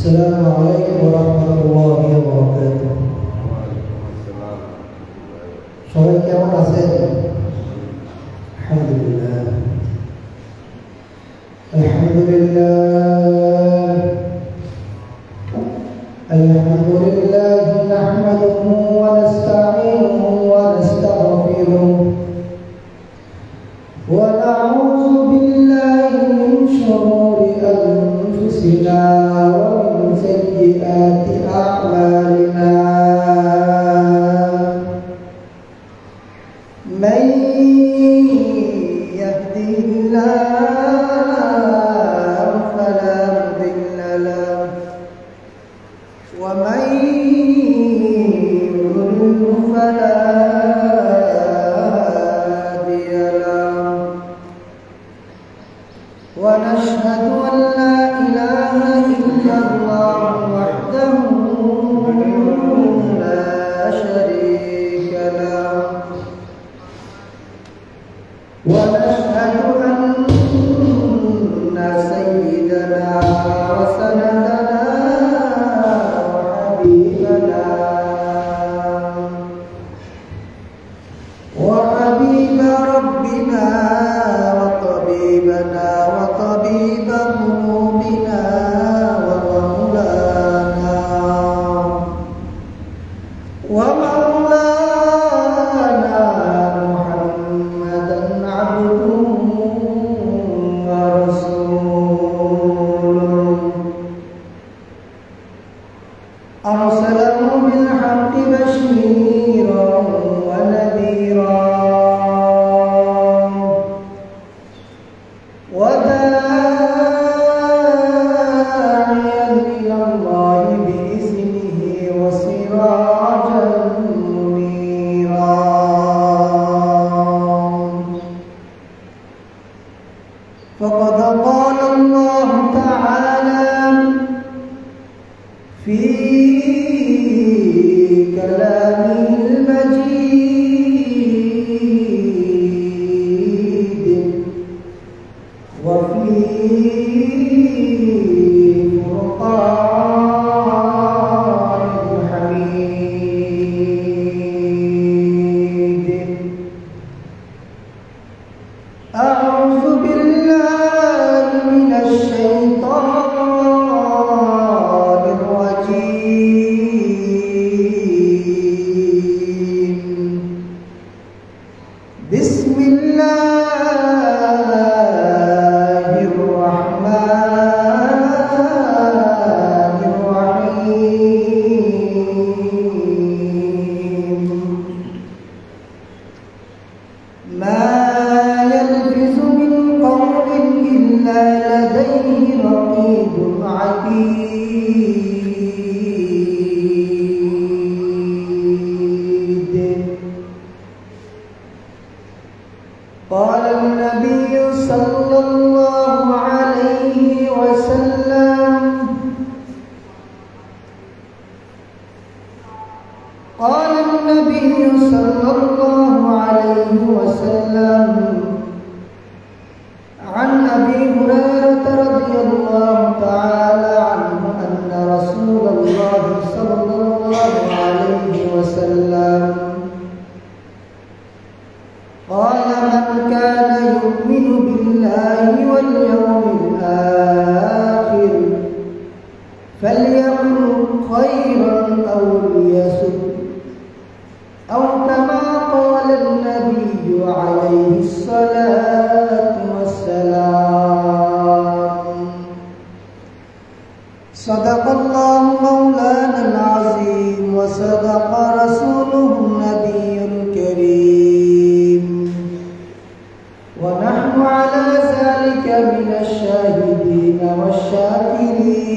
Assalamualaikum warahmatullahi wabarakatuh. সবাই কেমন আছেন? আলহামদুলিল্লাহ আলহামদুলিল্লাহ আলহামদুলিল্লাহ নাহমাদুহু ওয়া নাস্তাঈনুহু ওয়া নাস্তাগফিরুহু ওয়া নাউযু বিল্লাহি মিন শুরুরি anfusina wa min sayyiati a'malina. من يهده الله فلا مضل له ومن يضلل فلا هادي له ونشهد أن لا إله إلا الله وحده لا شريك له ونشهد أن سيدنا وسندنا وحبيب ربنا وطبيبنا وطبيب قلوبنا ومولانا محمدا عبده ورسوله أرسله بالحق بشيرا ونذيرا وداعيا إلى الله بإذنه وسراجا منيرا. فقد قال الله تعالى في كلامه المجيد وفي فرقان الحميد. أعوذ بالله من الشيطان الرجيم. بسم الله الرحمن الرحيم. ما يلفظ من قول إلا لديه رقيب عتيد. قال النبي صلى الله عليه وسلم قال النبي صلى الله عليه وسلم عن أبي هريرة رضي الله تعالى عنه أن رسول الله صلى الله عليه وسلم قال من كان يؤمن بالله واليوم الآخر فليقل خيرا أو ليصمت أو كما قال النبي عليه الصلاة والسلام. صدق الله مولانا العظيم وصدق رسوله النبي الكريم ونحن على ذلك من الشاهدين والشاكرين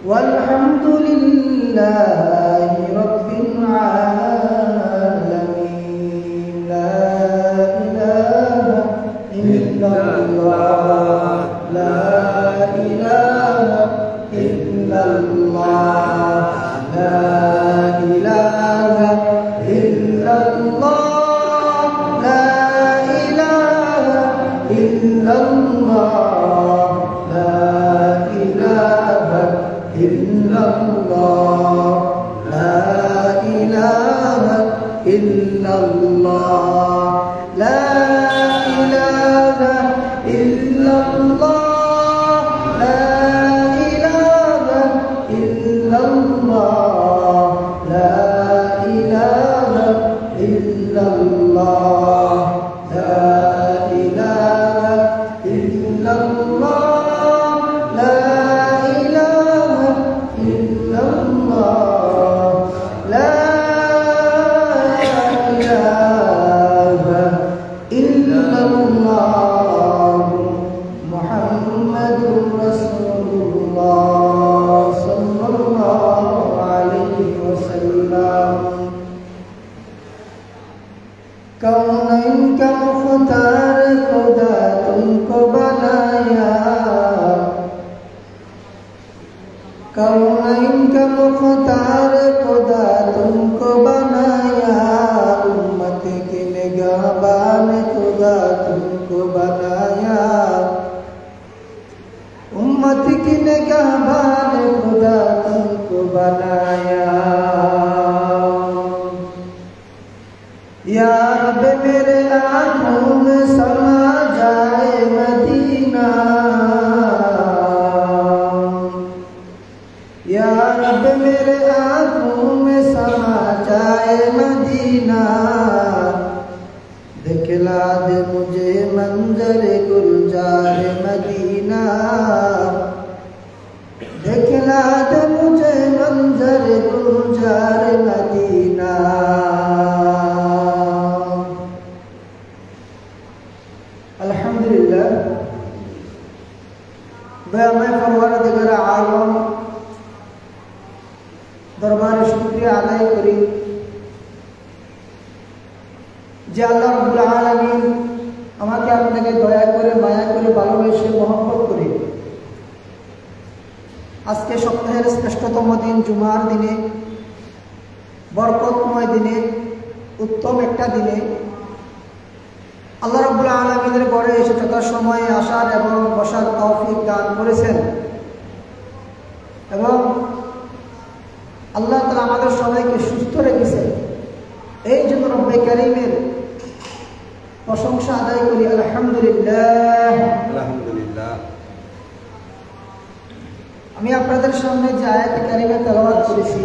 والحمد لله رب العالمين. لا إله إلا الله لا إله إلا الله لا إله إلا الله لا إله إلا الله لا إله ইল্লাল্লাহ লা ইলাহা ইল্লাল্লাহ লা ইলাহা ইল্লাল্লাহ লা ইলাহা ইল্লাল্লাহ লা ইলাহা ইল্লাল্লাহ লা ইলাহা ইল্লাল্লাহ লা ইলাহা ইল্লাল্লাহ মুহাম্মাদুর রাসূলুল্লাহ সাল্লাল্লাহু আলাইহি ওয়াসাল্লাম कौनैन का मुख्तार खुदा तुमको बनाया कौनैन का मुख्तार खुदा तुमको बनाया उम्मत की निगाहबान खुदा तुमको बनाया उम्मत की निगाहबान खुदा तुमको बनाया या रब मेरे आँखों में समा जाए मदीना या रब मेरे आँखों में समा जाए मदीना दिखला दे मुझे मंजर गुलजार मदीना दिखला दे मुझे मंजर गुलजार मदीना अल्हम्दुलिल्लाह मैं परवरदिगार आलम दरबारे शुक्रिया आदाय करी जे आल्लाह रब्बुल आलामीन আমাকে আপনাকে দয়া করে মায়া করে ভালোবেসে মহব্বত করে আজকে সপ্তাহের শ্রেষ্ঠতম দিন জুমার দিনে বরকতময় দিনে উত্তম একটা দিনে আল্লাহ রাব্বুল আলামিনের ঘরে এসে যথাসময়ে আসার এবং বসার তৌফিক দান করেছেন এবং আল্লাহ তাআলা আমাদের সবাইকে সুস্থ রেখেছেন এই জন্য রব্বে কারীমের প্রশংসা আদায় করি আলহামদুলিল্লাহ আলহামদুলিল্লাহ। আমি আপনাদের সামনে যে আয়াত কারিমা তেলাওয়াত করেছি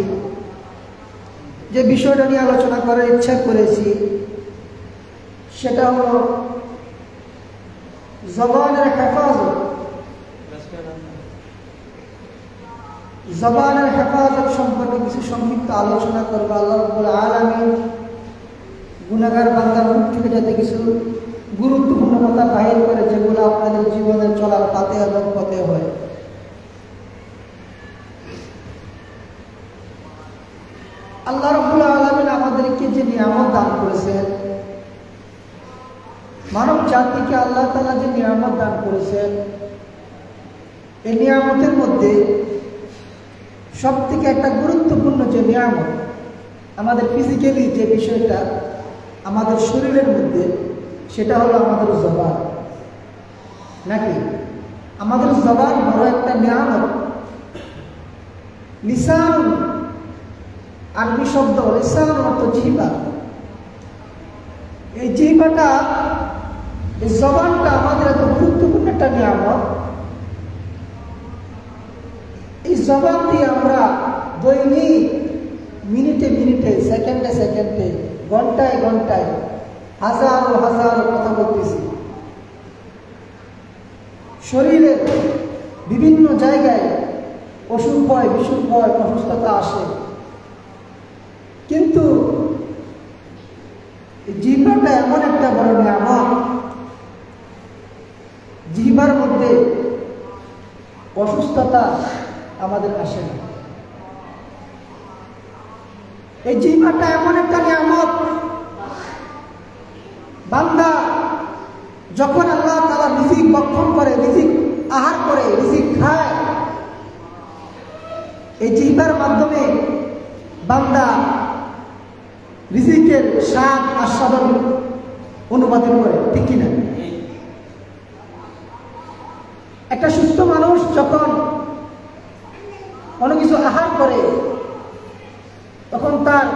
যে বিষয়টা নিয়ে আলোচনা করার ইচ্ছা করেছি সেটা হলো জবানের হেফাজত। জবানের হেফাজত সম্পর্কে কিছু সংক্ষিপ্ত আলোচনা করবো। আল্লাহ রাব্বুল আলামিন গুনাহগার বান্দার মুখ থেকে যাতে কিছু গুরুত্বপূর্ণ কথা বাহির করে যেগুলো আপনাদের জীবনে চলার পাতে এবং পথে হয়। আল্লাহ রাব্বুল আলামিন আমাদেরকে যে নিয়ামত দান করেছেন, মানব জাতিকে আল্লাহ তাআলা যে নিয়ামত দান করেছেন, এই নিয়ামতের মধ্যে সবথেকে একটা গুরুত্বপূর্ণ যে নিয়ামত আমাদের ফিজিক্যালি যে বিষয়টা আমাদের শরীরের মধ্যে, সেটা হলো আমাদের জবান। নাকি আমাদের জবান বড় একটা নিয়ামত। লিসান আরবি শব্দ, লিসান অর্থ জিহ্বা। এই জিহ্বাটা, এই জবানটা আমাদের এত গুরুত্বপূর্ণ একটা নিয়ামত। এই জবান দিয়ে আমরা দৈনিক মিনিটে মিনিটে, সেকেন্ডে সেকেন্ডে, ঘন্টায় ঘন্টায় হাজারো হাজারো কথা বলতেছি। শরীরের বিভিন্ন জায়গায় অসুখ হয়, বিসুখ হয়, অসুস্থতা আসে, কিন্তু জিহ্বাটা এমন একটা বড় নিয়ামত, জিহ্বার মধ্যে অসুস্থতা আমাদের আসে না। এই জিহ্বাটা এমন একটা নিয়ামত, বান্দা যখন আল্লাহ তাআলা রিজিক ভক্ষণ করে, রিজিক আহার করে, রিজিক খায়, এই জিহ্বার মাধ্যমে বান্দা রিজিকের স্বাদ আস্বাদন অনুবাদন করে। ঠিক কিনা? একটা সুস্থ মানুষ যখন কোনো কিছু আহার করে তখন তার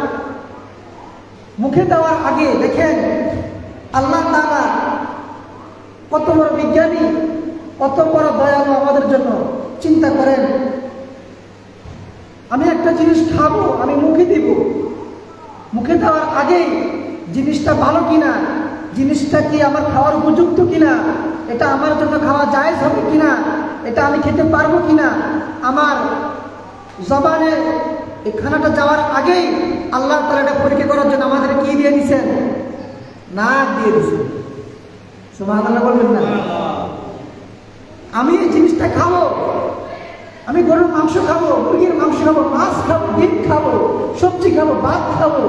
মুখে দেওয়ার আগে দেখেন আল্লাহ তাআলা কত বড় বিজ্ঞানী, কত বড় দয়ালু আমাদের জন্য। চিন্তা করেন, আমি একটা জিনিস খাবো, আমি মুখে দিব, মুখে দেওয়ার আগেই জিনিসটা ভালো কিনা, জিনিসটা কি আমার খাওয়ার উপযুক্ত কিনা, এটা আমার জন্য খাওয়া জায়েজ হবে কিনা, এটা আমি খেতে পারবো কিনা, আমার জবানে এই খানাটা যাওয়ার আগেই আল্লাহ তাআলা এটা পরীক্ষা করার জন্য আমাদের কি দিয়ে দিয়েছেন? নাক দিয়ে দিয়েছেন। সুবহানাল্লাহ বলবেন না? আমি এই জিনিসটা খাবো, আমি গরুর মাংস খাবো, মুরগির মাংস খাবো, মাছ খাবো, ডিম খাবো, সবজি খাবো, ভাত খাবো,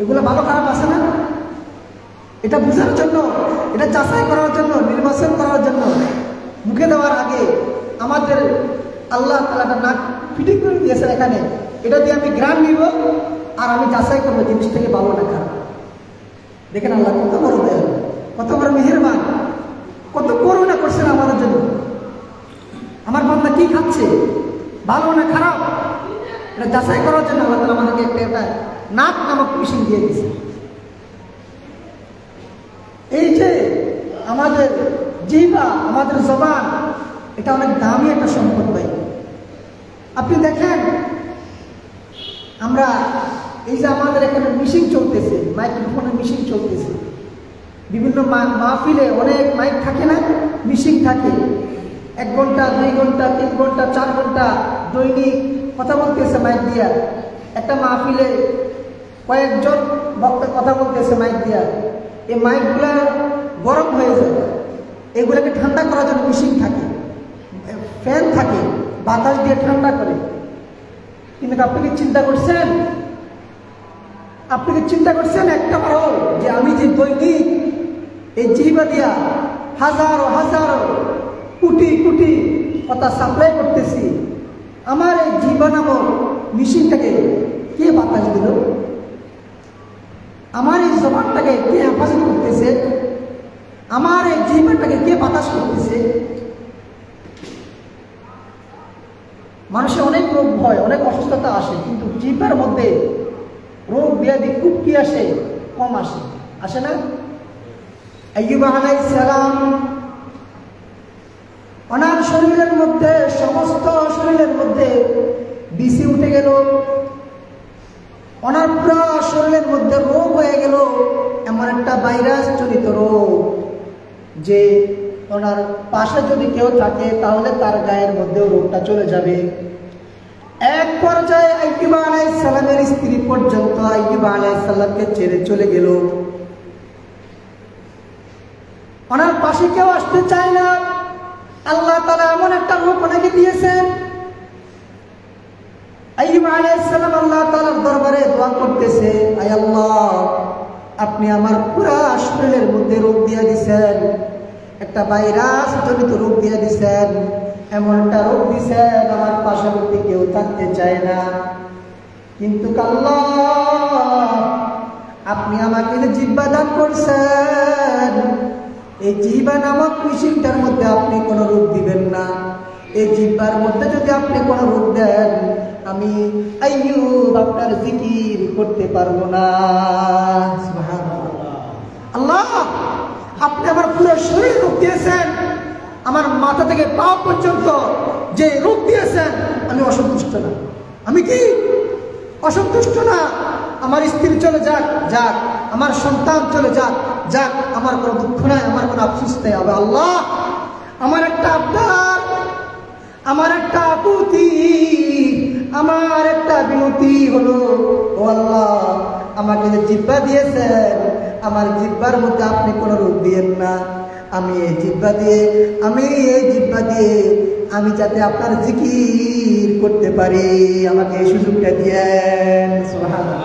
এগুলো ভালো খারাপ আছে না? এটা বোঝার জন্য, এটা যাচাই করার জন্য, নির্বাচন করার জন্য মুখে দেওয়ার আগে আমাদের আল্লাহ তাআলা নাক ফিটিং করে দিয়েছেন এখানে। এটা দিয়ে আমি গ্রাম নিব আর আমি যাচাই করবো জিনিসটাকে ভালো না খারাপ। দেখেন আল্লাহ কত বড় দয়ালু, কত বড় মেহেরবান, কত করুণা করছেন আমাদের জন্য। আমার বান্দা কি খাচ্ছে, ভালো না খারাপ, এটা যাচাই করার জন্য আল্লাহ তাআলা আমাদেরকে একটা নাক নামক মেশিন দিয়ে দিয়েছে। এই যে আমাদের জিহ্বা, আমাদের জবান, এটা অনেক দামি একটা সম্পদ ভাই। আপনি দেখেন আমরা এই যে আমাদের এখানে মিশিং চলতেছে, মাইক্রোফোনের মিশিং চলতেছে, বিভিন্ন মাহফিলে অনেক মাইক থাকে না, মিশিং থাকে, 1 ঘন্টা 2 ঘন্টা 3 ঘন্টা 4 ঘন্টা দৈনিক কথা বলতেছে মাইক দিয়া। একটা মাহফিলে কয়েকজন বক্তা কথা বলতেছে মাইক দিয়া। এই মাইকগুলা গরম হয়ে যায়, এগুলোকে ঠান্ডা করার জন্য মিশিং থাকে, ফ্যান থাকে, বাতাস দিয়ে ঠান্ডা করে। কিন্তু আপনি কি চিন্তা করছেন, আপনি কি চিন্তা করছেন একটা বার যে আমি যে দৈনিক এই জিহ্বা দিয়া হাজারো হাজারো কোটি কোটি কথা সাপ্লাই করতেছি, আমার এই জিহ্বা নামক মেশিনটাকে কে বাতাস দিল? আমার এই জবানটাকে কে হেফাজত করতেছে? আমার এই জিহ্বাটাকে কে বাতাস করতেছে? মানুষের অনেক রোগ হয়, অনেক অসুস্থতা আসে, কিন্তু জিহ্বার মধ্যে রোগ ব্যাধি খুব কি আসে? কম আসে, আসে না? আইয়ুব আলাইহিস সালাম ওনার শরীরের মধ্যে, সমস্ত শরীরের মধ্যে বিসি উঠে গেল, ওনার পুরো শরীরের মধ্যে রোগ হয়ে গেল, এমন একটা ভাইরাস জনিত রোগ যে ওনার পাশে যদি কেউ থাকে তাহলে তার গায়ের মধ্যেও রোগটা চলে যাবে। এক পর্যায়ে আইয়ুব আলাইহিস সালামের স্ত্রী পর্যন্ত আইয়ুব আলাইহিস সালামকে ছেড়ে চলে গেল। ওনার পাশে কেউ আসতে চায় না। আল্লাহ তাআলা এমন একটা রোগ ওনাকে দিয়েছেন। আইয়ুব আলাইহিস সালাম আল্লাহ তাআলার দরবারে দোয়া করতেছে, আয় আল্লাহ, আপনি আমার পুরা শরীরের মধ্যে রোগ দিয়ে দিয়েছেন, একটা ভাইরাস জনিত রোগ দিয়ে দিয়েছেন, এমন একটা রোগ দিয়েছেন আমার পার্শ্ববর্তী কেউ থাকতে চায় না। কিন্তু আল্লাহ, আপনি আমাকে যে জিহ্বা দান করছেন, এই জিহ্বা নামক মেশিনটার মধ্যে আপনি কোনো রোগ দিবেন না। এই জিহ্বার মধ্যে যদি আপনি কোনো রোগ দেন, আমি আইয়ুব আপনার জিকির করতে পারবো না। সুবহানাল্লাহ। আল্লাহ, আপনি আমার পুরো শরীর রোগ দিয়েছেন, আমার মাথা থেকে পা পর্যন্ত যে রোগ দিয়েছেন, আমি অসন্তুষ্ট না। আমি কি অসন্তুষ্ট না? আমার স্ত্রী চলে যাক, যাক, আমার সন্তান চলে যাক, যাক, আমার কোনো দুঃখ নাই, আমার কোনো আফসোস নেই। হবে আল্লাহ, আমার একটা আবদার, আমার একটা আকুতি, আমার একটা বিনতি হলো, ও আল্লাহ, আমাকে যে জিহ্বা দিয়েছেন, আমার জিহ্বার মধ্যে আপনি কোনো রোগ দিয়েন না। আমি এই জিহ্বা দিয়ে আমি যাতে আপনার জিকির করতে পারি, আমাকে এই সুযোগটা দিয়েন। সুবহানাল্লাহ।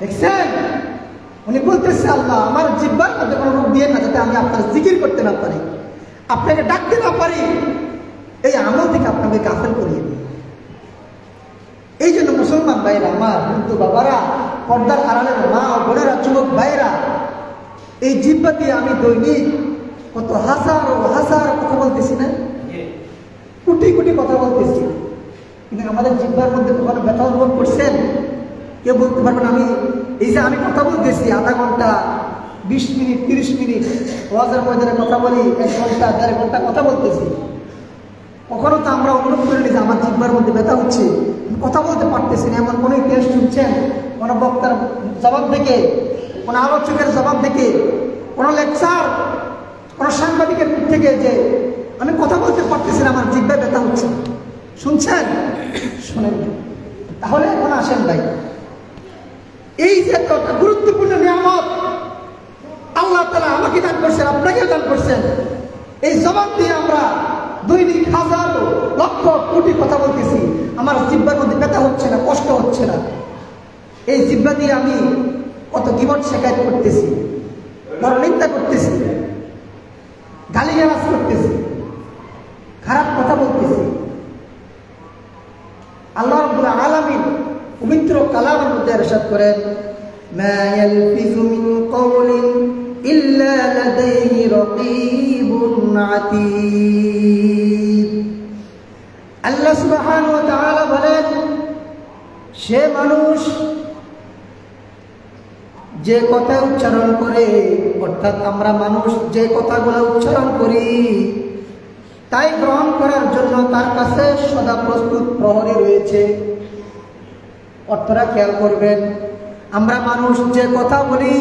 দেখছেন, উনি বলতেছে, আল্লাহ, আমার জিহ্বার মধ্যে কোনো রোগ দিয়েন না, যাতে আমি আপনার জিকির করতে না পারি, আপনাকে ডাকতে না পারি, এই আমল থেকে আপনাকে গাফেল করিয়ে দিই। এই জন্য মুসলমান ভাইরা আমার, কিন্তু বাবারা, পর্দার আড়ালের মা ও বোনেরা, যুবক ভাইরা, এই জিহ্বা দিয়ে আমি দৈনিক কত হাজার ও হাজার কথা বলতেছি না, কোটি কোটি কথা বলতেছি, কিন্তু আমাদের জিহ্বার মধ্যে কখনো ব্যথা অনুভব করছেন? কেউ বলতে পারবেন আমি এই যে আমি কথা বলতেছি আধা ঘন্টা 20 মিনিট 30 মিনিট ওয়াজের ময়দানে কথা বলি, 1 ঘন্টা 1.5 ঘন্টা কথা বলতেছি, কখনো তো আমরা অনুভব করিনি যে আমার জিহ্বার মধ্যে ব্যথা হচ্ছে, কথা বলতে পারতেছি না। এমন কোনো ইতিহাস শুনছেন কোনো বক্তার জবাব থেকে, কোনো আলোচকের জবাব থেকে, কোনো লেকচার, কোনো সাংবাদিকের থেকে যে আমি কথা বলতে পারতেছি না, আমার জিহ্বায় ব্যথা হচ্ছে? শুনছেন? শুনেন। তাহলে এখন আসেন ভাই, এই যে একটা গুরুত্বপূর্ণ নিয়ামত আল্লাহ তাআলা আমাকে দান করছেন, আপনাকেও দান করছেন, এই জবাব দিয়ে আমরা দৈনিক হাজার লক্ষ কোটি কথা বলতেছি, আমার জিহ্বার মধ্যে ব্যথা হচ্ছে না, কষ্ট হচ্ছে না। এই জিহ্বা দিয়ে আমি কত গীবত শিকায়ত করতেছি, পরনিন্দা করতেছি, গালিগালাজ করতেছি, খারাপ কথা বলতেছি। আল্লাহ রাব্বুল আলামিন পবিত্র কালামের মধ্যে ইরশাদ করেন, মা ইয়ালফিযু মিন কওলিন ইল্লা লাদাইহি রাকীবুন আতীদ। আল্লাহ সুবহানাহু ওয়া তাআলা বলেন, সে মানুষ যে কথা উচ্চারণ করে, অর্থাৎ আমরা মানুষ যে কথাগুলো উচ্চারণ করি তাই গ্রহণ করার জন্য তার কাছে সদা প্রস্তুত প্রহরী রয়েছে। অর্থরা খেয়াল করবেন, আমরা মানুষ যে কথা বলি,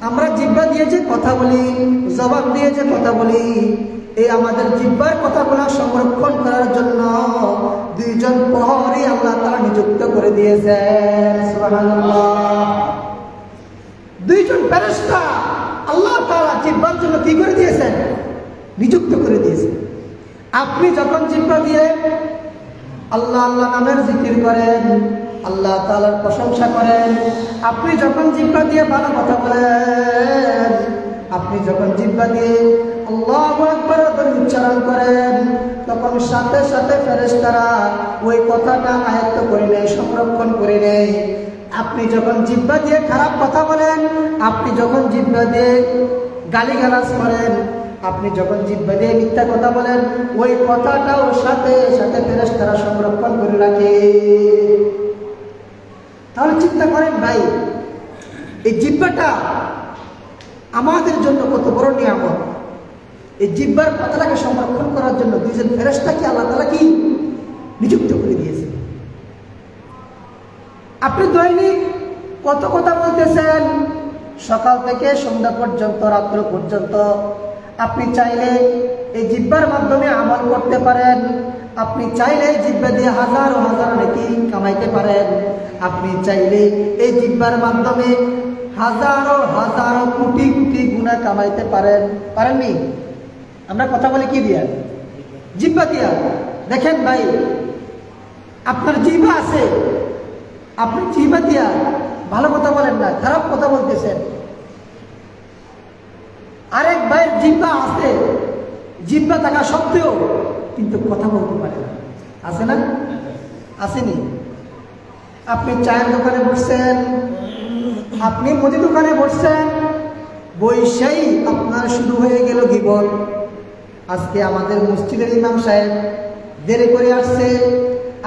আমরা জিহ্বা দিয়ে যে কথা বলি, জবাব দিয়ে যে কথা বলি, এই আমাদের জিহ্বার কথাগুলো সংরক্ষণ করার জন্য 2 জন প্রহরী আল্লাহ তাআলা নিযুক্ত করে দিয়েছেন। সুবহানাল্লাহ। 2 জন ফেরেশতা আল্লাহ তাআলা জিহ্বার জন্য কি করে দিয়েছেন? নিযুক্ত করে দিয়েছেন। আপনি যখন জিহ্বা দিয়ে আল্লাহ আল্লাহ নামের জিকির করেন, আল্লাহ তাআলার প্রশংসা করেন, আপনি যখন জিহ্বা দিয়ে ভালো কথা বলেন, আপনি যখন জিহ্বা দিয়ে আল্লাহু আকবার উচ্চারণ করেন, তখন সাথে সাথে ফেরেশতারা ওই কথাটা আয়ত্ত করে নেয়, সংরক্ষণ করে নেয়। আপনি যখন জিহ্বা দিয়ে খারাপ কথা বলেন, আপনি যখন জিহ্বা দিয়ে গালিগালাজ করেন, আপনি যখন জিহ্বা দিয়ে মিথ্যা কথা বলেন, ওই কথাটাও সাথে সাথে ফেরেশতারা সংরক্ষণ করে রাখে। তাহলে চিন্তা করেন ভাই, এই জিহ্বাটা আমাদের জন্য কত বড় নিয়ামত। এই জিহ্বার কথাটাকে সংরক্ষণ করার জন্য 2 জন ফেরেশতাকে আল্লাহ তাআলা কি নিযুক্ত করে দিয়েছে। আপনি দৈনিক কত কথা বলতেছেন, সকাল থেকে সন্ধ্যা পর্যন্ত, রাত্র পর্যন্ত। আপনি চাইলে এই জিহ্বার মাধ্যমে আমল করতে পারেন, আপনি চাইলে জিহ্বা দিয়ে হাজার হাজার নেকি কামাইতে পারেন, আপনি চাইলে এই জিহ্বার মাধ্যমে হাজারো হাজারো কোটি কোটি গুনাহ কামাইতে পারেন। পারেননি? আমরা কথা বলি কি দিয়া? জিহ্বা দিয়া। দেখেন ভাই, আপনার জিহ্বা আছে, আপনি জিহ্বা দিয়া ভালো কথা বলেন না, খারাপ কথা বলতেছেন। আরেক ভাইয়ের জিহ্বা আছে, জিহ্বা থাকা সত্ত্বেও কিন্তু কথা বলতে পারে না। আছে না? আসেনি? আপনি চায়ের দোকানে বসছেন, আপনি মুদি দোকানে বসছেন, বৈশাই আপনার শুরু হয়ে গেল গীবত। আজকে আমাদের মসজিদের ইমাম সাহেব দেরি করে আসছে,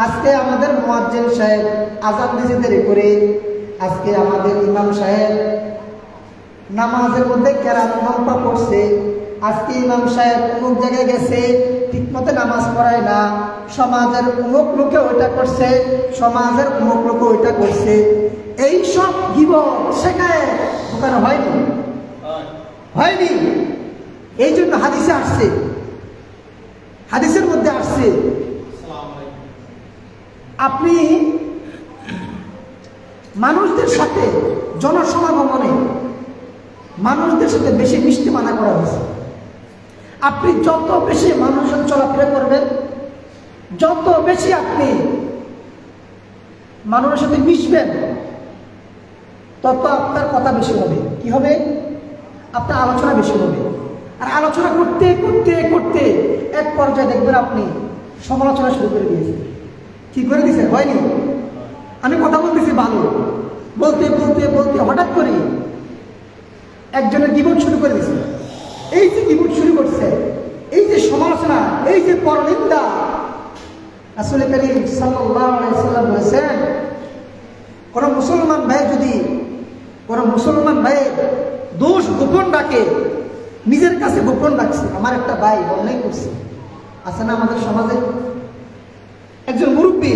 আজকে আমাদের মুয়াজ্জিন সাহেব আযান দিতে দেরি করে, আজকে আমাদের ইমাম সাহেব নামাজের মধ্যে কেরাত লম্বা পড়ছে, আজকে ইমাম সাহেব অমুক জায়গায় গেছে, ঠিকমতো নামাজ পড়ায় না, সমাজের অমুক লোকে ওইটা করছে, সমাজের অমুক লোকে ওইটা করছে। এই সব গীবত শেখায় দোকানে হয়নি, হয়নি। এই জন্য হাদিসে আসছে, হাদিসের মধ্যে আসছে, আপনি মানুষদের সাথে জনসমাগমনে মানুষদের সাথে বেশি মিশতে মানা করা হয়েছে। আপনি যত বেশি মানুষের চলাফেরা করবেন, যত বেশি আপনি মানুষের সাথে মিশবেন, তত আপনার কথা বেশি হবে। কি হবে? আপনার আলোচনা বেশি হবে। আর আলোচনা করতে করতে করতে এক পর্যায়ে দেখবেন আপনি সমালোচনা শুরু করে দিয়েছেন। কি করে দিয়েছেন? হয়নি? আমি কথা বলতেছি ভালো, বলতে বলতে বলতে হঠাৎ করে একজনের গীবত শুরু করে দিয়েছে। এই যে গীবত শুরু করছে, এই যে সমালোচনা, এই যে পরনিন্দা, রাসূল করিম সাল্লাল্লাহু আলাইহি ওয়াসাল্লাম বলেছেন, কোনো মুসলমান ভাই যদি কোনো মুসলমান ভাইয়ের দোষ গোপন রাখে, নিজের কাছে গোপন রাখছে, আমার একটা ভাই অন্যায় করছে, আছে না আমাদের সমাজে? একজন মুরব্বী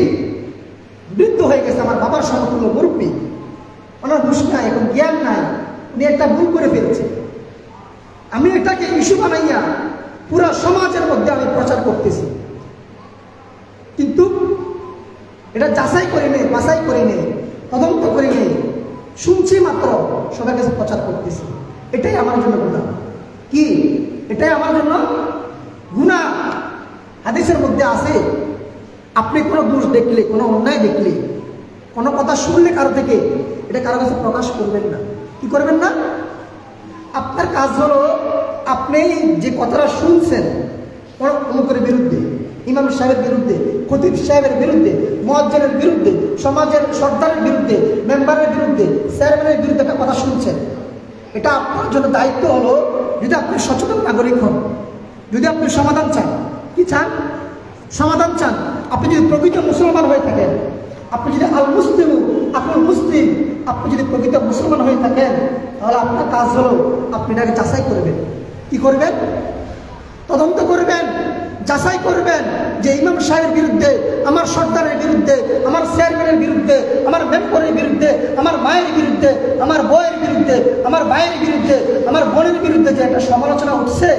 বৃদ্ধ হয়ে গেছে, আমার বাবার সমতুল্য মুরব্বী, ওনার হুঁশ নাই, এখন জ্ঞান নাই, উনি একটা ভুল করে ফেলছে। আমি এটাকে ইস্যু বানাইয়া পুরা সমাজের মধ্যে আমি প্রচার করতেছি, কিন্তু এটা যাচাই করে নেই, বাছাই করে নেই, তদন্ত করে নেই, শুনছি মাত্র সবার কাছে প্রচার করতেছি। এটাই আমার জন্য গুনাহ। কি? এটাই আমার জন্য গুনাহ। হাদিসের মধ্যে আছে, আপনি কোনো দোষ দেখলে, কোনো অন্যায় দেখলে, কোনো কথা শুনলে কারো থেকে, এটা কারো কাছে প্রকাশ করবেন না। কি করবেন না? আপনার কাজ হলো, আপনি যে কথাটা শুনছেন কোনো অমুকের বিরুদ্ধে, ইমাম সাহেবের বিরুদ্ধে, খতিব সাহেবের বিরুদ্ধে, মুয়াজ্জিনের বিরুদ্ধে, সমাজের সর্দারের বিরুদ্ধে, মেম্বারের বিরুদ্ধে, চেয়ারম্যানের বিরুদ্ধে একটা কথা শুনছেন, এটা আপনার জন্য দায়িত্ব হলো, যদি আপনি সচেতন নাগরিক হন, যদি আপনি সমাধান চান, কি চান? সমাধান চান, আপনি যদি প্রকৃত মুসলমান হয়ে থাকেন, আপনি যদি আল মুসলিম আপনার মুসলিম, আপনি যদি প্রকৃত মুসলমান হয়ে থাকেন, তাহলে আপনার কাজ হলো আপনি এটাকে যাচাই করবেন। কি করবেন? তদন্ত করবেন, যাচাই করবেন যে ইমাম সাহেবের বিরুদ্ধে, আমার সর্দারের বিরুদ্ধে, আমার চেয়ারম্যানের বিরুদ্ধে, আমার মেম্বারের বিরুদ্ধে, আমার মায়ের বিরুদ্ধে, আমার বউয়ের বিরুদ্ধে, আমার ভাইয়ের বিরুদ্ধে, আমার বোনের বিরুদ্ধে যে একটা সমালোচনা উঠছে,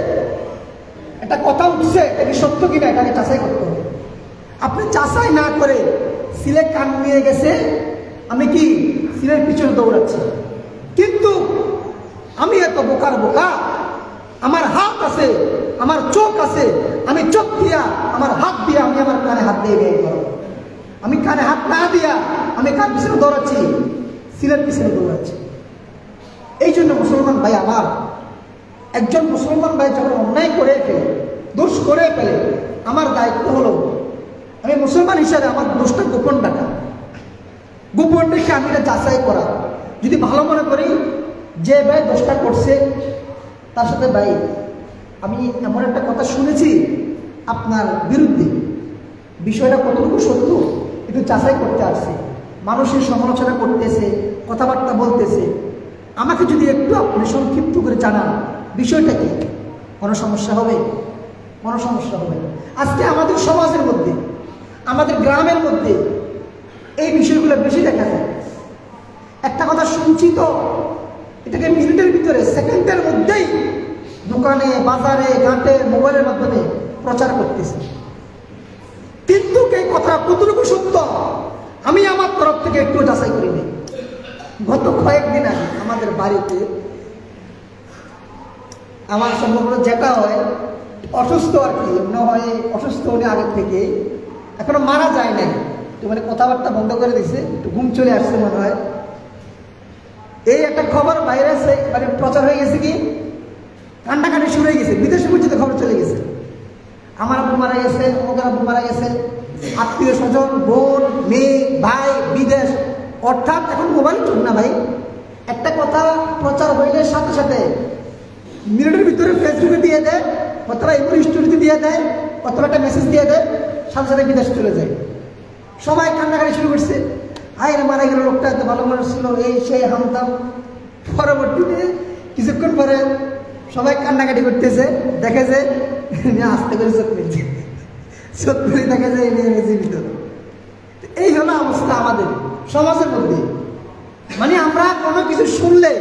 একটা কথা উঠছে, এটা সত্য কিনা এটাকে যাচাই করতে হবে। আপনি যাচাই না করে সিলে কান নিয়ে গেছে, আমি কি সিলের পিছনে দৌড়াচ্ছি, কিন্তু আমি এত বোকার বোকা, আমার হাত আছে, আমার চোখ আছে, আমি চোখ দিয়া, আমার হাত দিয়া, আমি আমার কানে হাত দিয়ে বের করো। আমি কানে হাত না দিয়া আমি কার পিছনে দৌড়াচ্ছি? সিলের পিছনে দৌড়াচ্ছি। এই জন্য মুসলমান ভাই আমার, একজন মুসলমান ভাই যখন অন্যায় করে ফেলে, দোষ করে ফেলে, আমার দায়িত্ব হলো আমি মুসলমান হিসাবে আমার দোষটা গোপন রাখা, গোপন রেখে আমি এটা যাচাই করা। যদি ভালো মনে করি যে ভাই দোষটা করছে, তার সাথে ভাই আমি এমন একটা কথা শুনেছি আপনার বিরুদ্ধে, বিষয়টা কতটুকু সত্য একটু যাচাই করতে আসছে, মানুষের সমালোচনা করতেছে, কথাবার্তা বলতেছে, আমাকে যদি একটু আপনি সংক্ষিপ্ত করে জানান বিষয়টা কি, কোনো সমস্যা হবে? কোনো সমস্যা হবে না। আজকে আমাদের সমাজের মধ্যে, আমাদের গ্রামের মধ্যে এই বিষয়গুলো বেশি দেখা যায়। একটা কথা শুনছি তো এটাকে মিনিটের ভিতরে, সেকেন্ডের মধ্যেই দোকানে, বাজারে, ঘাটে, মোবাইলের মাধ্যমে প্রচার করতেছে, কিন্তু এই কথা কতটুকু সত্য আমি আমার তরফ থেকে একটু যাচাই করিনি। গত কয়েকদিন আগে আমাদের বাড়িতে আমার সম্ভবত যেটা হয় অসুস্থ, আর কি না হয় অসুস্থ, উনি আগের থেকে, এখনো মারা যায় নাই, একটু মানে কথাবার্তা বন্ধ করে দিছে, একটু ঘুম চলে আসছে মনে হয়। এই একটা খবর বাইরে মানে প্রচার হয়ে গেছে, কি কান্নাকাটি শুরু হয়ে গেছে, বিদেশে পর্যন্ত খবর চলে গেছে, আমার আব্বু মারা গেছে, অমুকের আব্বু মারা গেছে, আত্মীয় স্বজন, বোন, মেয়ে, ভাই বিদেশ, অর্থাৎ এখন মোবাইল চুপ না ভাই, একটা কথা প্রচার হইলে সাথে সাথে মিনিটের ভিতরে ফেসবুকে দিয়ে দেয়, অথবা এমনি স্টোরিতে দিয়ে দেয়, অথবা একটা মেসেজ দিয়ে দেয়, সাথে সাথে বিদেশ চলে যায়। সবাই কান্নাকাটি শুরু করছে, আয় মারা গেল, লোকটা এত ভালো মানুষ ছিল, এই সেই হামতাম। পরবর্তীতে কিছুক্ষণ পরে সবাই কান্নাকাটি করতেছে, দেখে যে আস্তে করে চোখ ফেলছে, চোখ ফেলে দেখে যে জীবিত। এই হলো অবস্থা আমাদের সমাজের মধ্যে। মানে আমরা কোনো কিছু শুনলে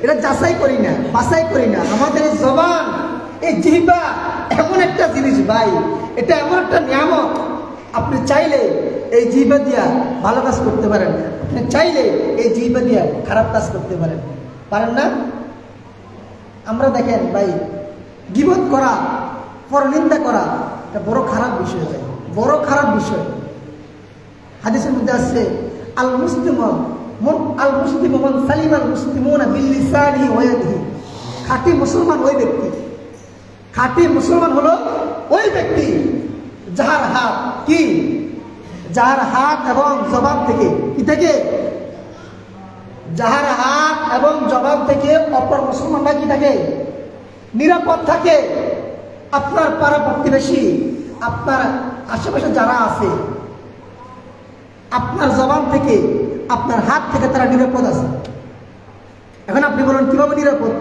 এটা যাচাই করি না, বাছাই করি না। আমাদের এই জবান, এই জিহ্বা এমন একটা জিনিস ভাই, এটা এমন একটা নিয়ামত, আপনি চাইলে এই জিহ্বা দিয়া ভালো কাজ করতে পারেন, আপনি চাইলে এই জিহ্বা দিয়া খারাপ কাজ করতে পারেন, পারেন না? আমরা দেখেন ভাই, গীবত করা, পরনিন্দা করা এটা বড় খারাপ বিষয়, ভাই বড় খারাপ বিষয়। হাদিসের মধ্যে আসছে আল মুসলিম মান সালিম আল মুসলিমুনা বিল লিসানিহি ওয়া ইয়াদিহি। খাঁটি মুসলমান ওই ব্যক্তি, খাঁটি মুসলমান হলো ওই ব্যক্তি যার হাত, কি যার হাত এবং জবান থেকে, কি থেকে, যার হাত এবং জবান থেকে অপর মুসলমানরা কি থাকে, নিরাপদ থাকে। আপনার পাড়া প্রতিবেশী, আপনার আশেপাশে যারা আছে, আপনার জবান থেকে, আপনার হাত থেকে তারা নিরাপদ আছে। এখন আপনি বলেন কিভাবে নিরাপদ?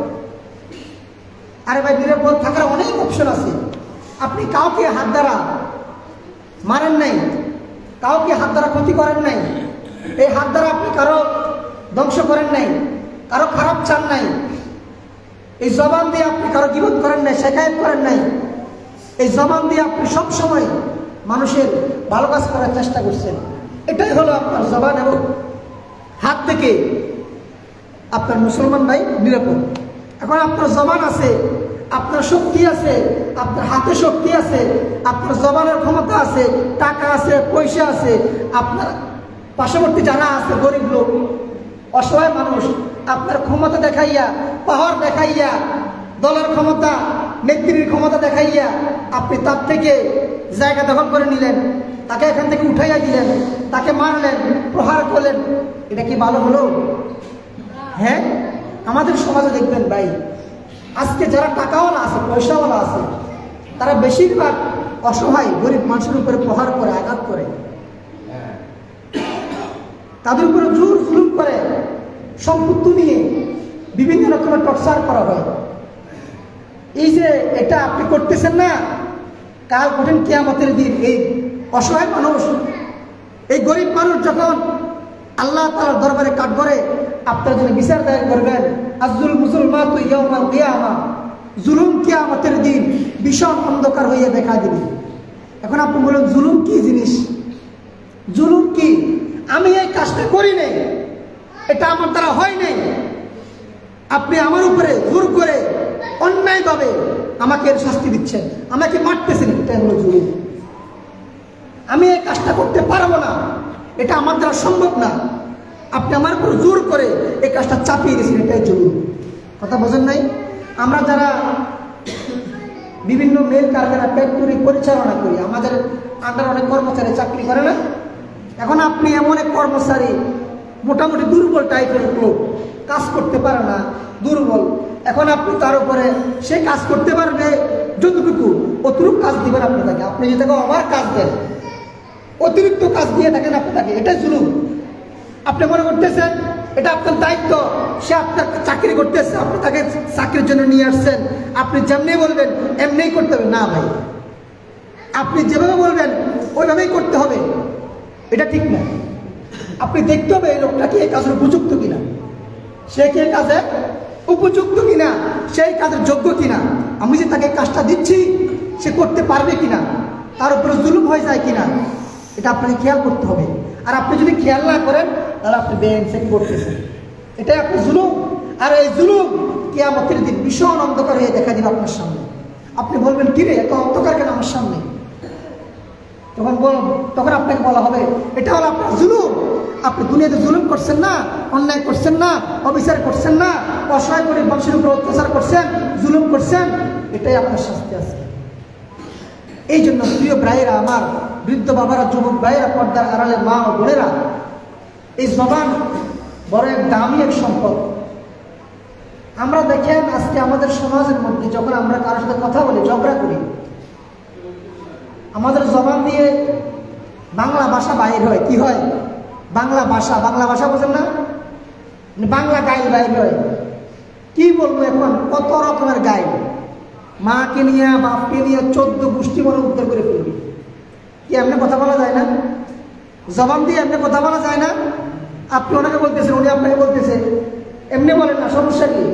আরে ভাই, নিরাপদ থাকার অনেক অপশন আছে। আপনি কাউকে হাত দ্বারা মারেন নাই, কাউকে হাত দ্বারা ক্ষতি করেন নাই, এই হাত দ্বারা আপনি কারো ধ্বংস করেন নাই, কারো খারাপ চান নাই, এই জবান দিয়ে আপনি কারো গীবত করেন নাই, শেখায়ত করেন নাই, এই জবান দিয়ে আপনি সবসময় মানুষের ভালো কাজ করার চেষ্টা করছেন। এটাই হলো আপনার জবান এবং হাত থেকে আপনার মুসলমান ভাই নিরাপদ। এখন আপনার জবান আছে, আপনার শক্তি আছে, আপনার হাতে শক্তি আছে, আপনার জবানের ক্ষমতা আছে, টাকা আছে, পয়সা আছে, আপনার পার্শ্ববর্তী যারা আছে গরিব লোক, অসহায় মানুষ, আপনার ক্ষমতা দেখাইয়া, পাওয়ার দেখাইয়া, দলের ক্ষমতা, নেত্রীর ক্ষমতা দেখাইয়া আপনি তার থেকে জায়গা দখল করে নিলেন, তাকে এখান থেকে উঠাইয়া দিলেন, তাকে মারলেন, প্রহার করলেন। এটা কি ভালো হলো? হ্যাঁ, আমাদের সমাজে দেখবেন ভাই, আজকে যারা টাকাওয়ালা আছে, পয়সাওয়ালা আছে, তারা বেশিরভাগ অসহায় গরিব মানুষের উপরে প্রহার করে, আঘাত করে, তাদের উপরে জোর জুলুম করে, সম্পত্তি নিয়ে বিভিন্ন রকমের টর্চার করা হয়। এই যে এটা আপনি করতেছেন না, কাল কঠিন কিয়ামতের দিন এই অসহায় মানুষ, এই গরিব মানুষ যখন আল্লাহ তাআলার দরবারে কাঠ করে আপনার জন্য বিচার দায়ের করবেন, আজুল মুসলমান ইয়াউমাল কিয়ামা, জুলুম কিয়ামতের দিন ভীষণ অন্ধকার হইয়া দেখা দিবে। এখন আপনি বলেন জুলুম কি জিনিস? জুলুম কি? আমি এই কাজটা করি নাই, এটা আমার দ্বারা হয় নাই, আপনি আমার উপরে জোর করে অন্যায়ভাবে আমাকে এর শাস্তি দিচ্ছেন, আমাকে মারতেছেন, এটা হলো জুলুম। আমি এই কাজটা করতে পারবো না, এটা আমার দ্বারা সম্ভব না, আপনি আমার উপর জোর করে এই কাজটা চাপিয়ে দিয়েছেন, এটাই জুলুম। কথা বোঝেন নাই? আমরা যারা বিভিন্ন মেল কারখানা, ফ্যাক্টরি পরিচালনা করি, আমাদের আন্ডার অনেক কর্মচারী চাকরি করে না। এখন আপনি এমন এক কর্মচারী, মোটামুটি দুর্বল টাইপের লোক, কাজ করতে পারে না, দুর্বল, এখন আপনি তার উপরে সে কাজ করতে পারবে যতটুকু, অতিরিক্ত কাজ দিবেন আপনি তাকে। আপনি যদি তাকে আবার কাজ দেন, অতিরিক্ত কাজ দিয়ে থাকেন আপনি তাকে, এটাই জুলুম। আপনি মনে করতেছেন এটা আপনার দায়িত্ব, সে আপনার চাকরি করতেছে, আপনি তাকে চাকরির জন্য নিয়ে আসছেন, আপনি যেমনি বলবেন এমনিই করতে হবে না ভাই, আপনি যেভাবে বলবেন ওইভাবেই করতে হবে, এটা ঠিক না। আপনি দেখতে হবে এই লোকটা কি এই কাজের উপযুক্ত কিনা, সে কি এই কাজে উপযুক্ত কিনা, সেই কাজের যোগ্য কিনা, আমি যে তাকে কাজটা দিচ্ছি সে করতে পারবে কিনা, তার উপরে জুলুম হয়ে যায় কিনা, এটা আপনাকে খেয়াল করতে হবে। আর আপনি যদি খেয়াল না করেন তাহলে আপনি বেইনসাফি করতেছেন, এটাই আপনি জুলুম। আর এই জুলুম কিয়ামতের দিন ভীষণ অন্ধকার হয়ে দেখা দিবে আপনার সামনে। আপনি বলবেন কিরে এত অন্ধকার কেন আমার সামনে? তখন আপনাকে বলা হবে এটা হলো আপনার জুলুম। আপনি দুনিয়াতে জুলুম করছেন না, অন্যায় করছেন না, অবিচার করছেন না, অসহায় গরিব মানুষের উপর অত্যাচার করছেন, জুলুম করছেন, এটাই আপনার শাস্তি আছে। এই জন্য প্রিয় ভাইয়েরা আমার, বৃদ্ধ বাবারা, যুবক ভাইয়েরা, পর্দার আড়ালে মা ও বোনেরা, এই জবান বড় এক দামি এক সম্পদ। আমরা দেখেন আজকে আমাদের সমাজের মধ্যে যখন আমরা কারোর সাথে কথা বলি, ঝগড়া করি, আমাদের জবান দিয়ে বাংলা ভাষা বাইর হয়। কি হয়? বাংলা ভাষা বোঝেন না, বাংলা গাইল বাইর হয়। কি বলবো এখন, কত রকমের গাইল, মাকে নিয়ে, বাপকে নিয়ে 14 গোষ্ঠী মনে উত্তর করে ফেলবি। কি এমনি কথা বলা যায় না? জবান দিয়ে এমনি কথা বলা যায় না? আপনি ওনাকে বলতেছেন, উনি আপনাকে বলতেছে, এমনি বলেন না, সমস্যা কি?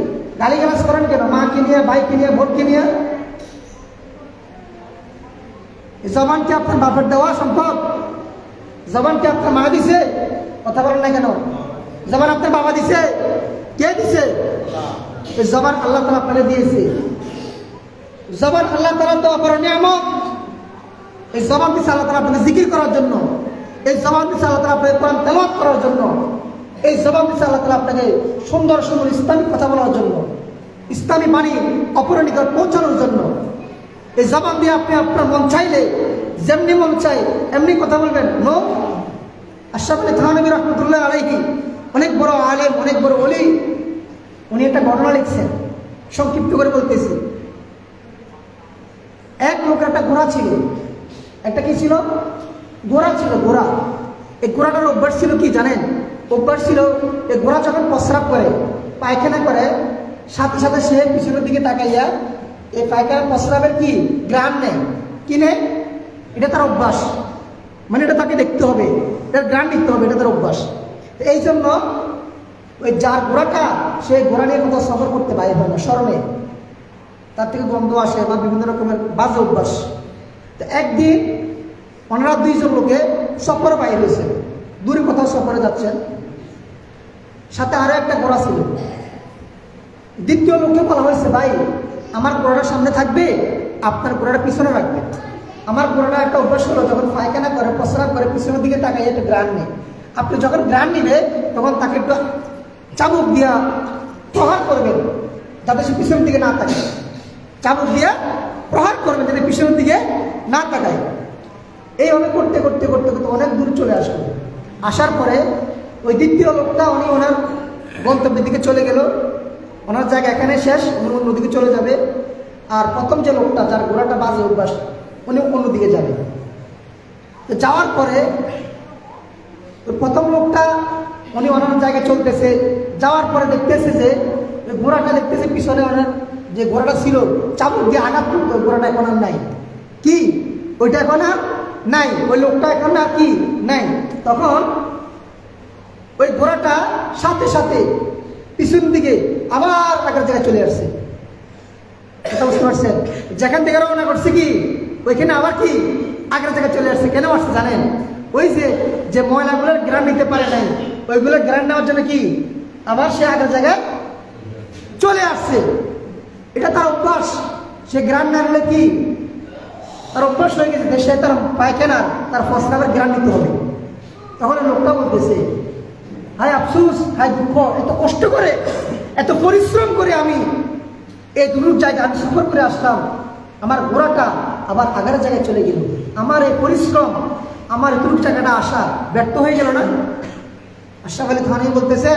গালিগালাজ করেন কেন? মাকে নিয়ে, ভাইকে নিয়ে, বোনকে নিয়ে। জবান কি আপনার বাপের দেওয়া সম্পদ? জবান কি আপনার মা দিছে? কথা বলেন না কেন? জবান আপনার বাবা দিছে? কে দিছে? এই জবান আল্লাহ তাআলা আপনাকে দিয়েছে। জবান আল্লাহ তাআলা দেওয়া বড় নিয়ামত। এই জবান দিছে আল্লাহ তাআলা আপনাকে জিকির করার জন্য, এই জবান দিছে আল্লাহ তাআলা আপনাকে কোরআন তেলাওয়াত করার জন্য, এই জবান দিছে আল্লাহ তাআলা আপনাকে সুন্দর সুন্দর ইসলামিক কথা বলার জন্য, ইসলামী বাণী অপরের নিকট পৌঁছানোর জন্য। এই জবান দিয়ে আপনি আপনার মন চাইলে যেমনি মন চাই এমনি কথা বলবেন। নো, আশরাফ আলী থানভী রহমতুল্লাহ আলাইহি, অনেক বড় আলেম, অনেক বড় ওলি, উনি একটা ঘটনা লিখছেন, সংক্ষিপ্ত করে বলতেছি। এক লোকের একটা ঘোড়া ছিল, একটা কি ছিল? ঘোড়া ছিল, ঘোড়া। এই ঘোড়াটার অভ্যাস ছিল কি জানেন? অভ্যাস ছিল এই ঘোড়া যখন প্রস্রাব করে, পায়খানা করে, সাথে সাথে সে পিছনের দিকে তাকাইয়া এই পায়খানা প্রস্রাবের কি গ্রাম নেয়, কি নেয়? এটা তার অভ্যাস, মানে এটা তাকে দেখতে হবে, এটার গ্রাম নিতে হবে, এটা তার অভ্যাস। এই জন্য ওই যার ঘোড়াটা, সেই ঘোড়া নিয়ে কোথাও সফর করতে বাইরে হয় না, স্মরণে তার থেকে গন্ধ আসে বা বিভিন্ন রকমের বাজে অভ্যাস। তো একদিন ওনারা দুইজন লোকে সফরে বাইরে হয়েছে, দূরে কোথাও সফরে যাচ্ছেন, সাথে আরো একটা ঘোড়া ছিল। দ্বিতীয় লোককে বলা হয়েছে, ভাই আমার ঘোড়াটা সামনে থাকবে, আপনার ঘোড়াটা পিছনে রাখবে। আমার ঘোড়াটা একটা অভ্যাস হলো, যখন পায়খানা করে, প্রস্রাব করে, পিছনের দিকে তাকাই একটা গ্রান নেই। আপনি যখন গ্রান নিবে তখন তাকে একটু চাবুক দিয়া প্রহার করবেন, যাতে সে পিছনের দিকে না তাকায়। চাবুক দিয়া প্রহার করবেন যাতে পিছনের দিকে না তাকায়। এইভাবে করতে করতে করতে করতে অনেক দূর চলে আসবে। আসার পরে ওই দ্বিতীয় লোকটা উনি ওনার গন্তব্যের দিকে চলে গেল, ওনার জায়গা এখানে শেষ, উনি অন্যদিকে চলে যাবে। আর প্রথম যে লোকটা, যার ঘোড়াটা বাজে অভ্যাস, উনি অন্যদিকে যাবে। তো যাওয়ার পরে প্রথম লোকটা উনি ওনার জায়গায় চলতেছে, যাওয়ার পরে দেখতেছে যে ঘোড়াটা দেখতেছে পিছনে ওনার যে ঘোড়াটা ছিল চাবুক দিয়ে আঘাত করতো, ঘোড়াটা এখন আর নাই। কি ওইটা এখন আর নাই, ওই লোকটা এখন আর কি নাই। তখন ওই ঘোড়াটা সাথে সাথে পিছন দিকে আবার আগের জায়গায় চলে আসছে। এটা বুঝতে পারছেন? যেখান থেকে রওনা করছে কি ওইখানে আবার কি আগের জায়গায় চলে আসছে। কেন আসছে জানেন? ওই যে ময়লাগুলোর গ্রান নিতে পারে নাই, ওইগুলো গ্রান নেওয়ার জন্য কি আবার সে আগের জায়গায় চলে আসছে। এটা তার অভ্যাস। সে গ্রান না নিলে কি তার অভ্যাস হয়ে গেছে, সে তার পায়খানা, তার প্রস্রাবের গ্রান নিতে হবে। তখন লোকটা বলতেছে, হায় আফসোস, হায় দুঃখ, এত কষ্ট করে, এত পরিশ্রম করে আমি এই দূর জায়গায় আমি সফর করে আসলাম, আমার ঘোড়াটা আবার আগের জায়গায় চলে গেল। আমার এই পরিশ্রম, আমার দূর জায়গাটা আসা ব্যর্থ হয়ে গেল না? আশরাফ আলী থানভী বলতেছে,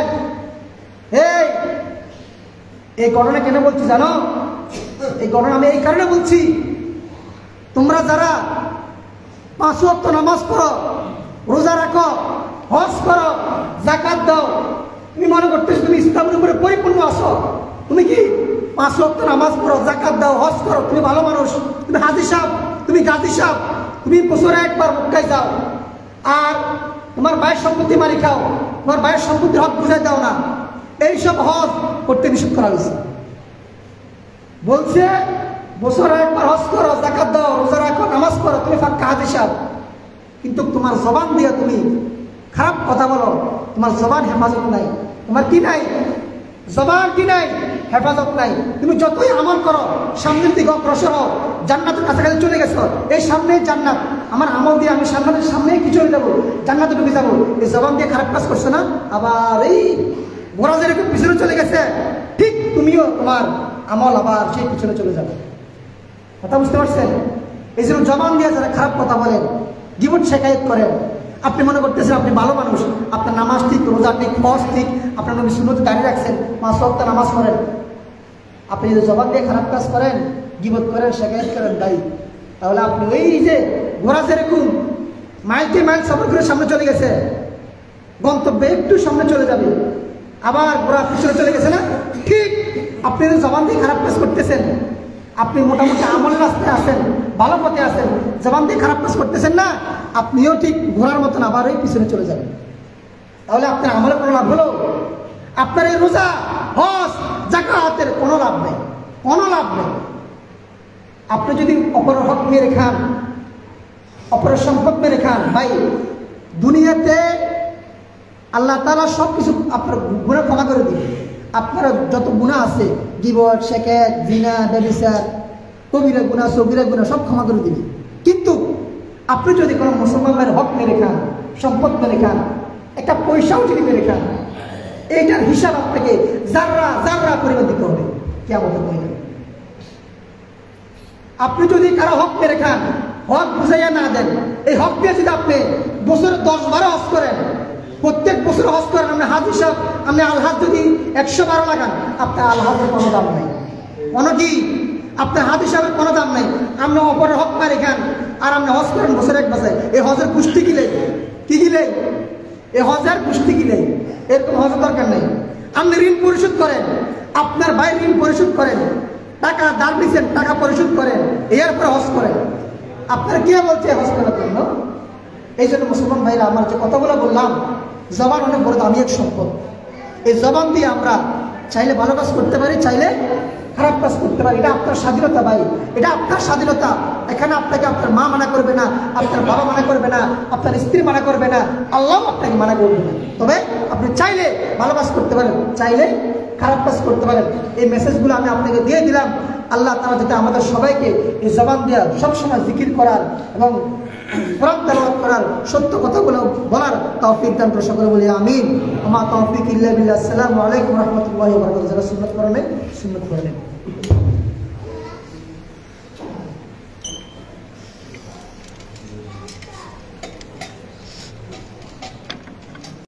এই ঘটনা কেন বলছি জানো? এই ঘটনা আমি এই কারণে বলছি, তোমরা যারা 5 ওয়াক্ত নামাজ পড়ো, রোজা রাখো, হজ করো, যাকাত দাও, তুমি মনে করতেছো তুমি ইসলামের উপরে পরিপূর্ণ আছো। তুমি কি 5 ওয়াক্ত নামাজ পড়ো, যাকাত দাও, হজ করো, তুমি ভালো মানুষ, তুমি হাজি সাহেব, তুমি গাজী সাহেব, তুমি বছরে একবার মক্কায় যাও, আর তোমার ভাইয়ের সম্পত্তি মারি খাও, তোমার ভাইয়ের সম্পত্তির হক বুঝাই দাও না, এইসব হজ করতে নিষেধ করা হয়েছে। বলছে বছরে একবার হজ করো, যাকাত দাও, রোজা রাখো, নামাজ পড়ো, তুমি ফাঁকা হাজি সাহেব, কিন্তু তোমার জবান দিয়ে তুমি খারাপ কথা বলো, তোমার জবান হেফাজত নাই। তোমার কি নাই? জবান কি নাই? হেফাজত নাই। তুমি যতই আমল করো, সামনের দিকে অগ্রসর হও, জান্নাতের কাছাকাছি চলে গেছো, এই সামনে জান্নাত, আমার আমল দিয়ে আমি সামনে কি চলে যাবো, জান্নাতে ঢুকে যাবো, এই জবান দিয়ে খারাপ কাজ করছো না? আবার এই ঘোড়া যেরকম পিছনে চলে গেছে, ঠিক তুমিও তোমার আমল আবার সেই পিছনে চলে যাবে। কথা বুঝতে পারছেন? এই জন্য জবান দিয়ে যারা খারাপ কথা বলেন, গীবত শেখায়ত করেন, আপনি মনে করতেছেন আপনি ভালো মানুষ, আপনার নামাজ ঠিক, রোজা ঠিক, হজ ঠিক, আপনার নবী সুন্নত দাঁড়িয়ে রাখছেন, 5 ওয়াক্ত নামাজ পড়েন, আপনি যদি জবান দিয়ে খারাপ কাজ করেন, গীবত করেন, শেখায়ত করেন, দায়ী, তাহলে আপনি ওই যে ঘোড়া যেরকম মাইলকে মাইল সফর করে সামনে চলে গেছে, গন্তব্যে একটু সামনে চলে যাবে, আবার ঘোড়া পিছনে চলে গেছে না? ঠিক আপনি যদি জবান দিয়ে খারাপ কাজ করতেছেন, আপনি মোটামুটি আমলের রাস্তায় আছেন, ভালো পথে আছেন, জবান দিয়ে খারাপ কাজ করতেছেন না, আপনিও ঠিক ঘোড়ার মতন আবার ওই পিছনে চলে যাবেন। তাহলে আপনার আমলের কোনো লাভ হলো? আপনার এই রোজা, হজ, যাকাতের কোনো লাভ নেই, কোনো লাভ নেই। আপনি যদি অপরের হক মেরে খান, অপরের সম্পদ মেরে খান, ভাই দুনিয়াতে আল্লাহ তাআলা সব কিছু আপনার গুনাহ ক্ষমা করে দিবে। আপনার যত গুনাহ আছে, গীবত, শেখায়ত, জিনা, ব্যভিচার, কবিরা গুনাহ, সগীরা গুনাহ সব ক্ষমা করে দিবে। কিন্তু আপনি যদি কোনো মুসলমানের হক মেরে খান, সম্পদ মেরে খান, একটা পয়সাও যদি মেরে খান, এইটার হিসাব আপনাকে জাররা জাররা পরিমাণ দিতে হবে কিয়ামতের ময়দানে। আপনি যদি কারো হক মেরে খান, হক বুঝাইয়া না দেন, এই হক দিয়ে যদি আপনি বছরে 10-12 হজ করেন, প্রত্যেক বছর হজ করেন, আপনি হাজি সাহেব, আপনি আলহাজ যদি 112 লাগান, আপনার আলহাজের কোনো দাম নাই, কোনো কি আপনার হাজি সাহেবের কোনো দাম নাই। আপনি অপরের হক মারি খান আর আপনি হজ করেন বছরে 1 বছর, এই হজের পুষ্টি কি লাগবে? কি গিলেই এই হজের পুষ্টি গিলেই, এরকম হজের দরকার নেই। আপনি ঋণ পরিশোধ করেন, আপনার ভাই ঋণ পরিশোধ করেন, টাকা ধার দিচ্ছেন, টাকা পরিশোধ করেন, এরপরে হজ করেন। আপনারা কে বলছে হজ করার জন্য? এই জন্য মুসলমান ভাইরা, আমার যে কথাগুলো বললাম, জবান অনেক বড় দামি এক সম্পদ। এই জবান দিয়ে আমরা চাইলে ভালো কাজ করতে পারি, চাইলে খারাপ কাজ করতে পারি। এটা আপনার স্বাধীনতা ভাই, এটা আপনার স্বাধীনতা। এখানে আপনাকে আপনার মা মানা করবে না, আপনার বাবা মানা করবে না, আপনার স্ত্রী মানা করবে না, আল্লাহ আপনাকে মানা করবে না। তবে আপনি চাইলে ভালো কাজ করতে পারেন, চাইলে খারাপ কাজ করতে পারেন। এই মেসেজগুলো আমি আপনাকে দিয়ে দিলাম। আল্লাহ তাআলা যাতে আমাদের সবাইকে এই জবান দিয়ে সবসময় জিকির করার এবং কোরআন তেলাওয়াত করার, সত্য কথাগুলো বলার তৌফিক দান করে, সকলে বলি আমিন। ওয়া মা তৌফিক ইল্লা বিল্লাহ। আসসালামু আলাইকুম ওয়া রাহমাতুল্লাহি ওয়া বারাকাতুহু। যারা সুন্নাত করেন সুন্নাত করেন।